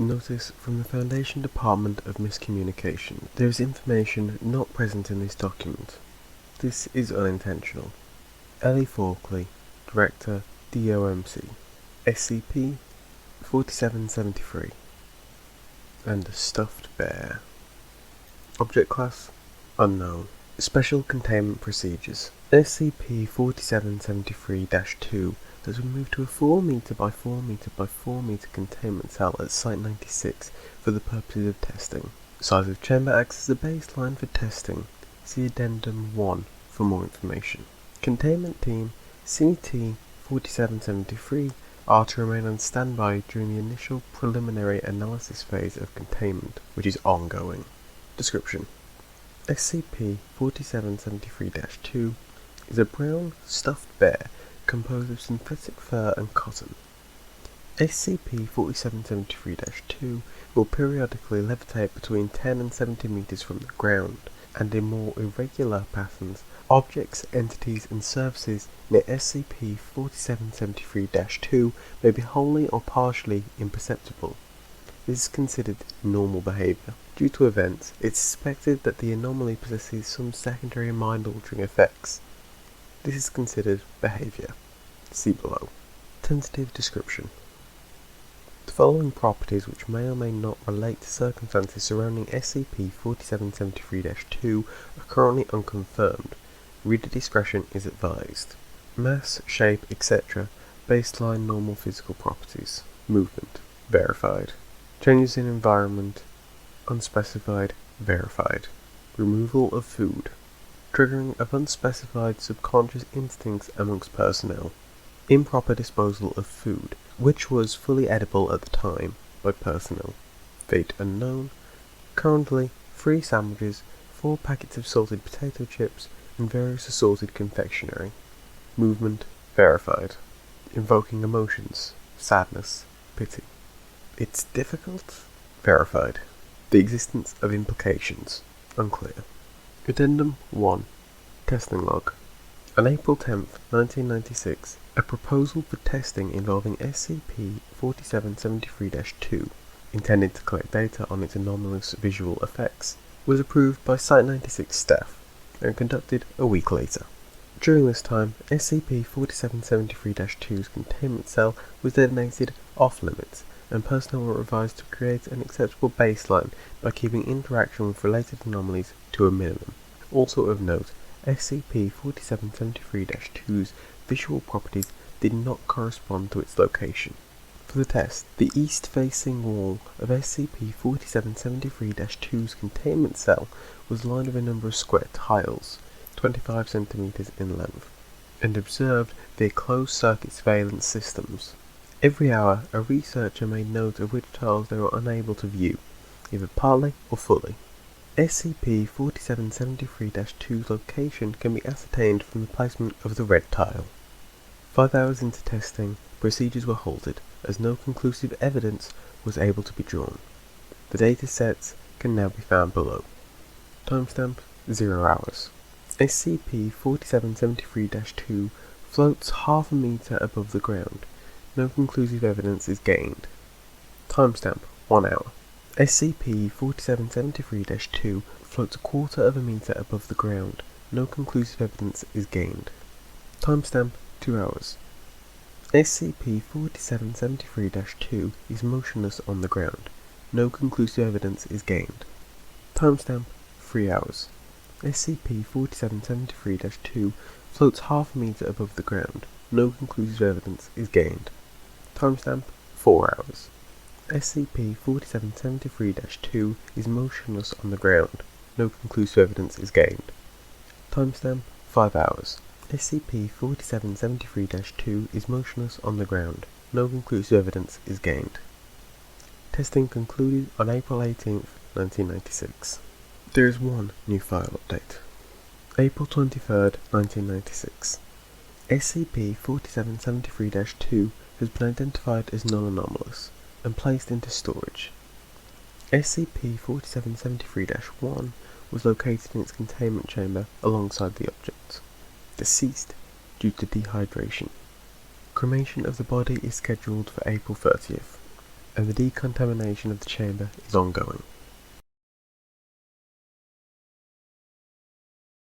Notice from the Foundation Department of Miscommunication. There is information not present in this document. This is unintentional. Ellie Falkley, Director, DOMC, SCP 4773, and a stuffed bear. Object Class Unknown. Special Containment Procedures. SCP 4773-2 has been moved to a 4 meter by 4 meter by 4 meter containment cell at Site 96 for the purposes of testing. Size of chamber acts as a baseline for testing. See Addendum 1 for more information. Containment Team CT 4773 are to remain on standby during the initial preliminary analysis phase of containment, which is ongoing. Description: SCP 4773-2 is a brown stuffed bear composed of synthetic fur and cotton. SCP 4773-2 will periodically levitate between 10 and 70 meters from the ground, and in more irregular patterns, objects, entities, and surfaces near SCP 4773-2 may be wholly or partially imperceptible. This is considered normal behavior. Due to events, it's suspected that the anomaly possesses some secondary mind-altering effects. This is considered behavior. See below. Tentative description. The following properties, which may or may not relate to circumstances surrounding SCP 4773-2, are currently unconfirmed. Reader discretion is advised. Mass, shape, etc. Baseline normal physical properties. Movement. Verified. Changes in environment. Unspecified. Verified. Removal of food. Triggering of unspecified subconscious instincts amongst personnel. Improper disposal of food, which was fully edible at the time, by personnel. Fate unknown. Currently, 3 sandwiches, 4 packets of salted potato chips, and various assorted confectionery. Movement verified. Invoking emotions. Sadness. Pity. It's difficult? Verified. The existence of implications. Unclear. Addendum 1. Testing Log. On April 10, 1996, a proposal for testing involving SCP 4773-2, intended to collect data on its anomalous visual effects, was approved by Site 96 staff and conducted a week later. During this time, SCP 4773-2's containment cell was designated off-limits, and personnel were advised to create an acceptable baseline by keeping interaction with related anomalies to a minimum. Also of note, SCP 4773-2's visual properties did not correspond to its location. For the test, the east-facing wall of SCP 4773-2's containment cell was lined with a number of square tiles, 25 cm in length, and observed via closed-circuit surveillance systems. Every hour, a researcher made note of which tiles they were unable to view, either partly or fully. SCP 4773-2's location can be ascertained from the placement of the red tile. 5 hours into testing, procedures were halted, as no conclusive evidence was able to be drawn. The data sets can now be found below. Timestamp 0 hours. SCP 4773-2 floats half a meter above the ground. No conclusive evidence is gained. Timestamp 1 hour. SCP 4773-2 floats a quarter of a meter above the ground. No conclusive evidence is gained. Timestamp 2 hours. SCP 4773-2 is motionless on the ground. No conclusive evidence is gained. Timestamp 3 hours. SCP 4773-2 floats half a meter above the ground. No conclusive evidence is gained. Timestamp 4 hours. SCP 4773-2 is motionless on the ground. No conclusive evidence is gained. Timestamp 5 hours. SCP 4773-2 is motionless on the ground. No conclusive evidence is gained. Testing concluded on April 18, 1996. There is one new file update. April 23, 1996. SCP 4773-2 has been identified as non-anomalous and placed into storage. SCP 4773-1 was located in its containment chamber alongside the object. Deceased due to dehydration. Cremation of the body is scheduled for April 30th, and the decontamination of the chamber is ongoing.